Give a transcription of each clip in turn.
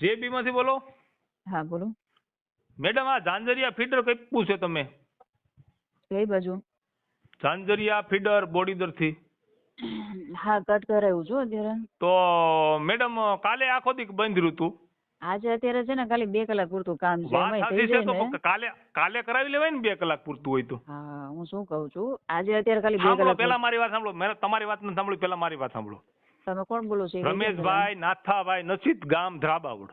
જેબી માંથી બોલો? હા બોલો. મેડમ આ ઝાંઝરિયા ફીડર કઈ છે તમે? કઈ બાજુ? ઝાંઝરિયા ફીડર બોડીદર થી. હા કટ કરાવ્યું છું અત્યારે. તો મેડમ કાલે આખો દી બંધ રહ્યું હતું. આજે અત્યારે છે ને ખાલી 2 કલાક પૂરતું કામ છે વાત એમાંય સાચી થઈ છે જાય તો ને. કાલે કરાવી લેવાય ને 2 કલાક પૂરતું હોય તો. હા હું શું કહું છું આજે અત્યારે ખાલી 2 સાંભળો કલાક. પેલા મારી વાત સાંભળો. મેં તમારી વાત નથી સાંભળી, પેલા મારી વાત સાંભળો. તમે કોણ બોલો છો? રમેશભાઈ નાથાભાઈ નસીત ગામ ધ્રાબાવડ.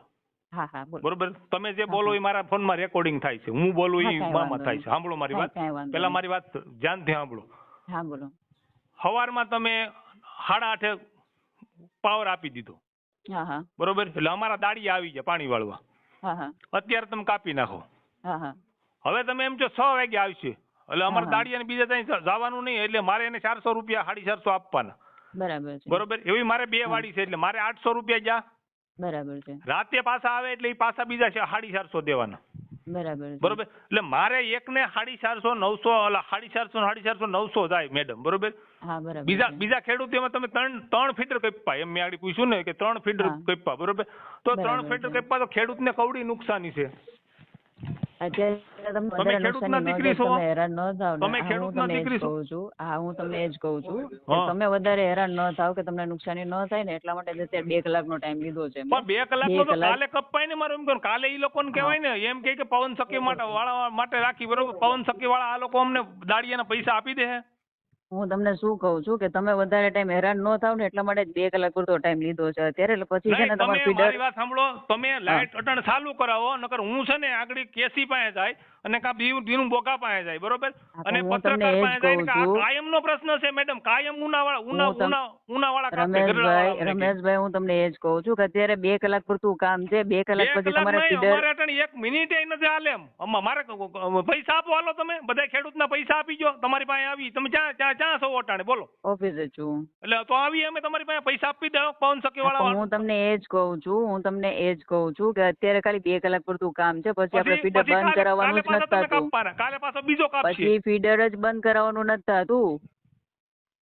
હા હા બોલો. બરોબર, તમે જે બોલો એ મારા ફોનમાં રેકોર્ડિંગ થાય છે, હું બોલું એ મામાં થાય છે. સાંભળો મારી વાત, પેલા મારી વાત ધ્યાનથી સાંભળો. હા બોલો. સવારમાં તમે 8:30 પાવર આપી દીધો. હા હા બરોબર, એટલે અમારા દાડિયા આવી ગયા પાણી વાળવા. હા હા અત્યારે તમે કાપી નાખો. હા હા હવે તમે એમ છો 6 વાગે આવશે, એટલે અમારા હા. દાડિયાને બીજા ત્યાં જવાનું નહીં, એટલે મારે એને 400 રૂપિયા 450 આપવાના. બરાબર છે. બરોબર, એવી મારે 2 હા. વાડી છે, એટલે મારે 800 રૂપિયા જા. બરાબર છે. રાતે પાછા આવે એટલે એ પાછા બીજા 450 દેવાના. બરાબર છે. બરોબર, એટલે મારે એકને 450, 900, 450, 450, 900 જાય મેડમ. બરોબર. હા બરાબર બીજા છે. બીજા ખેડૂત એમાં તમે ત્રણ ફીટર કપ્પા, એમ મેં આગળ પૂછ્યું ને કે 3 ફીટર હા. કપ્પા. બરોબર, તો 3 બરાબર ફીટર છે. કપ્પા તો ખેડૂતને કવડી નુકસાની છે. અત્યારે તમને તમે વધારે ખેડૂતના નુકસાની ન દીકરી જાય, છો, તમે હેરાન ન થાવ ને. તમે હા હું ખેડૂતના તમને એ જ દીકરી છો. કહું છું. હા હું તમને એ જ કહું છું કે હા, તમે વધારે હેરાન ન થાવ, કે તમને નુકસાની ન થાય ને એટલા માટે જ અત્યારે 2 કલાકનો ટાઈમ લીધો છે મેં. પણ 2 2 કલાકનો તો કલાક. કાલે કપાય ને. મારું એમ કહું, કાલે એ લોકોને હા કહેવાય ને, એમ કે પવન સખી વાળા માટે રાખી. બરોબર, પવન સખી વાળા આ લોકો અમને દાડિયાના પૈસા આપી દે. હું તમને શું કહું છું કે તમે વધારે ટાઈમ હેરાન ન થાવ ને એટલા માટે જ 2 કલાક પૂરતો ટાઈમ લીધો છે અત્યારે. એટલે પછી છે નહીં, ને તમે તમારું ફીડર. મારી વાત સાંભળો. તમે હા લાઈટ અટણ ચાલુ કરાવો, નકર હું છે ને આગળ કેસી પાસે જાય અને કા બીનું બોકા પાસે જાય. બરોબર, હા, અને પણ હું તમને પત્રકાર એ જ પાસે જાય ને કહું કે આ છું. કાયમનો પ્રશ્ન છે મેડમ. કાયમ ઉનાવાળા કાપે રમેશભાઈ, ગરડાવાળા અમને. રમેશભાઈ હું તમને એ જ કહું છું કે અત્યારે 2 કલાક પૂરતું કામ છે. 2 બે કલાક પછી કલાક તમારે નહીં, ફીડર. અમારે અટણ 1 મિનિટ નથી હાલે એમ. મારે પૈસા આપો હાલો. તમે બધા ખેડૂતના પૈસા આપી ગયો, તમારી પાસે આવી. તમે ક્યાં છો અટાણે બોલો? ઓફિસે છું. એટલે તો આવી અમે તમારી પાસે પૈસા આપી દો પવન સખી હા પણ વાળા. હું તમને એ જ કહું છું, કે અત્યારે ખાલી 2 કલાક પૂરતું કામ છે. પછી આપણે ફીડર પછી બંધ કાલે કરાવવાનું કાલે જ પાછા નથી તમે થતું. કાપવાના, કાલે પાછો બીજો કાપશે. પછી ફીડર જ બંધ કરાવવાનું નથી થતું.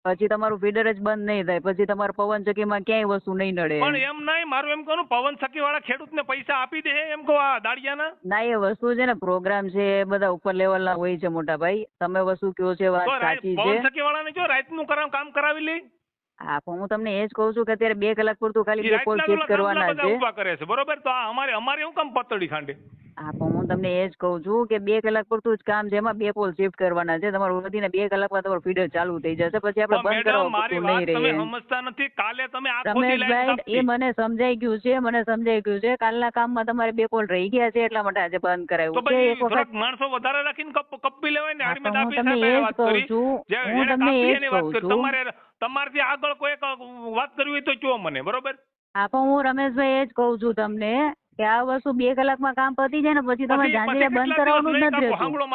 પછી તમારું ફીડર જ બંધ નહીં થાય. પછી તમારા પવનચક્કીમાં ક્યાંય વસ્તુ નહીં નડે. પણ એમ નહીં, મારું એમ કહું, પવન સખી વાળા ખેડૂતને પૈસા આપી દે એમ કહું, આ દાડિયાના. ના એ વસ્તુ છે ને, પ્રોગ્રામ છે એ બધા ઉપર લેવલના હોય છે મોટા ભાઈ. તમે વસ્તુ કહો છો વાત તો સાચી છે. પવન સખી વાળાને જો રાતનું કામ કરાવી લે. હા પણ હું તમને એ જ કહું છું કે અત્યારે 2 કલાક પૂરતું ખાલી એ 2 પોલ રાતના ચેક પેલા થાંભલા કરવાના બધા છે. ઊભા કરે છે. બરોબર, તો આ અમારે શું કામ પતળી ખાંડે? હા પણ હું તમને એ જ કહું છું કે 2 કલાક પૂરતું જ કામ છે. એમાં 2 પોલ શિફ્ટ કરવાના છે. તમારું વધીને 2 કલાકમાં તમારું ફીડર ચાલુ થઈ જશે. પછી આપણે પણ બંધ મેડમ કરાવવા મારી પૂરતું વાત નહીં તમે રહે. સમજતા નથી. કાલે તમે આખો દી લાઈન રમેશભાઈ કાપતી. એ મને સમજાઈ ગયું છે, કાલના કામમાં તમારે 2 પોલ રહી ગયા છે એટલા માટે આજે બંધ તો કરાવ્યું છે. પછી એક થોડાક વખત. માણસો વધારે રાખીને કપી લેવાય ને. હા આડી પણ હું દાપી તમને સાહેબ એ જ વાત કહું કરી, છું. હું જેને તમને કાપી એ જ એની વાત કહું કરી. છું. તમારથી આગળ કોઈ વાત કરવી હોય તો કયો મને. બરોબર, હા પણ હું રમેશભાઈ એ જ કહું છું તમને કે આ વસ્તુ 2 કલાકમાં કામ પતી જાય ને પછી તમારે પછી ઝાંઝરિયા બંધ કેટલા દિવસ કરાવવાનું જ નહીં નથી કાપો? રહેતું. સાંભળો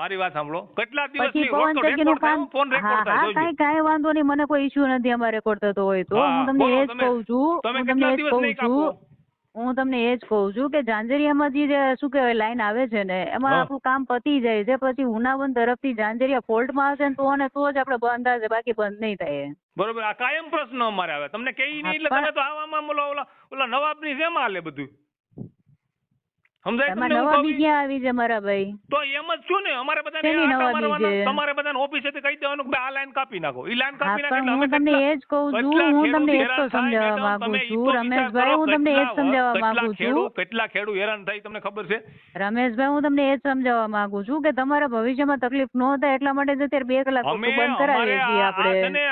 મારી વાત સાંભળો. કેટલા દિવસ પછી નહીં પવનચક્કીનું રેકોર્ડ થાય, કામ. ફોન હા રેકોર્ડ થાય, હા જોજો. કાંઈ વાંધો નહીં. મને કોઈ ઇશ્યુ નથી અમારે રેકોર્ડ થતો હોય તો. હા, હું તમને બોલો એ જ તમે. કહું છું. તમે કેટલા દિવસ નહીં કાપો? હું તમને એ જ કહું છું કે ઝાંઝરિયામાં જે શું કહેવાય લાઈન આવે છે ને એમાં હા, આપણું કામ પતી જાય છે. પછી હુનાવન તરફથી ઝાંઝરિયા ફોલ્ટમાં આવશે ને તો જ આપણે બંધ થશે, બાકી બંધ નહીં થાય. બરોબર, આ કાયમ પ્રશ્ન અમારે આવે. તમને કહી નહીં હા એટલે પણ તમે તો આવામાં ઓલા નવાબની જેમ હાલે બધું. સમજાય એમાં તમને હું નવા કહું બી ઈ? ક્યાં આવી છે મારા ભાઈ? તો એમ જ છું ને. અમારે બધાને શેની આટા નવાબી મારવાના. છે? તમારે બધાને ઓફિસેથી કહી દેવાનું કે આ લાઈન કાપી નાખો. ઈ લાઈન હા કાપી નાખે પણ એટલે અમે હું તમને એ જ કહું છું. હું તમને એ જ તો સમજાવવા માંગુ છું રમેશભાઈ. હું તમને એ જ સમજાવવા માંગુ છું. કેટલા ખેડૂત હેરાન થાય તમને ખબર છે? રમેશભાઈ હું તમને એ જ સમજાવવા માંગુ છું કે તમારા ભવિષ્યમાં તકલીફ ન થાય એટલા માટે જ અત્યારે 2 કલાક અમે પૂરતું બંધ અમારે કરાવીએ છીએ આ છે આપણે. ને,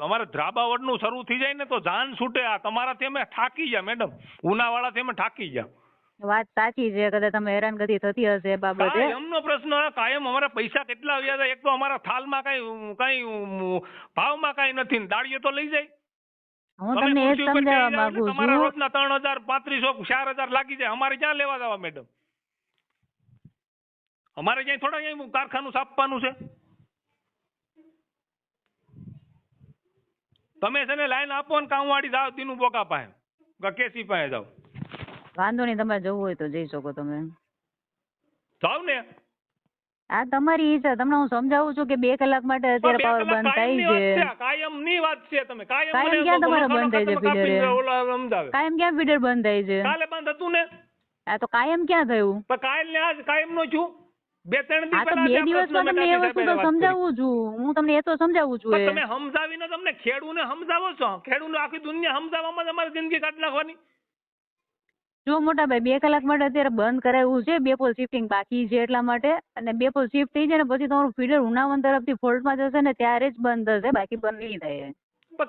અમારે ધ્રાબાવડનું શરૂ થઈ જાય ને તો જાન છૂટે. આ તમારાથી અમે થાકી ગયા મેડમ. ઉનાવાળાથી અમે થાકી ગયા. વાત સાચી છે. કદાચ તમે હેરાનગતિ થતી હશે એ બાબતે. કાયમનો પ્રશ્ન. કાયમ અમારા પૈસા કેટલા આવ્યા હતા. એક તો અમારા થાલમાં કઈ ભાવમાં કઈ નથી. દાળીઓ તો લઈ જાય. હું તમે તમને એ જ ખુરશી ઉપર સમજાવવા બેસી જાઓ એટલે માંગુ તમારા છું. રોજના 3000, 3500, 4000 લાગી જાય. અમારે ક્યાં લેવા જવા મેડમ? અમારે ક્યાંય થોડા ક્યાંય કારખાનું સાપવાનું છે? તમે છે ને લાઈન આપો ને કામવાળી જાઓ દીનું બોકા પાસે, કેસી પાસે જાઓ. વાંધો નહીં. તમારે જવું હોય તો જઈ શકો તમે. જાવ ને. આ તમારી ઈચ્છા. તમને હું સમજાવું છું કે 2 કલાક માટે અત્યારે પાવર બંધ થાય છે. કાયમની વાત છે. તમે કાયમ કાયમ મને ક્યાં તમારે મકાનો બંધ થાય છે ખાતામાં ફીડર? કાપીને ઓલા સમજાવે. કાયમ ક્યાં ફીડર બંધ થાય છે? કાલે બંધ હતું ને, આ તો કાયમ ક્યાં થયું? પણ કાલ ને આજ કાયમ નો છું. 2-3 આ દી તો પહેલા 2 દિવસમાં તમને એ વસ્તુ તો સમજાવું છું. હું તમને એ તો સમજાવું છું. પણ તમે સમજાવીને તમને ખેડૂને સમજાવો છો. ખેડૂને આખી દુનિયા સમજાવવામાં તમારી જિંદગી કાઢી નાખવાની. જો મોટા ભાઈ 2 કલાક માટે અત્યારે બંધ કરાવ્યું છે. 2 પોલ શિફ્ટિંગ બાકી છે એટલા માટે. અને 2 પોલ શિફ્ટ થઈ જાય ને પછી તમારું ફીડર ઉનાવન તરફથી ફોલ્ટમાં જશે ને ત્યારે જ બંધ થશે, બાકી બંધ નહીં થાય.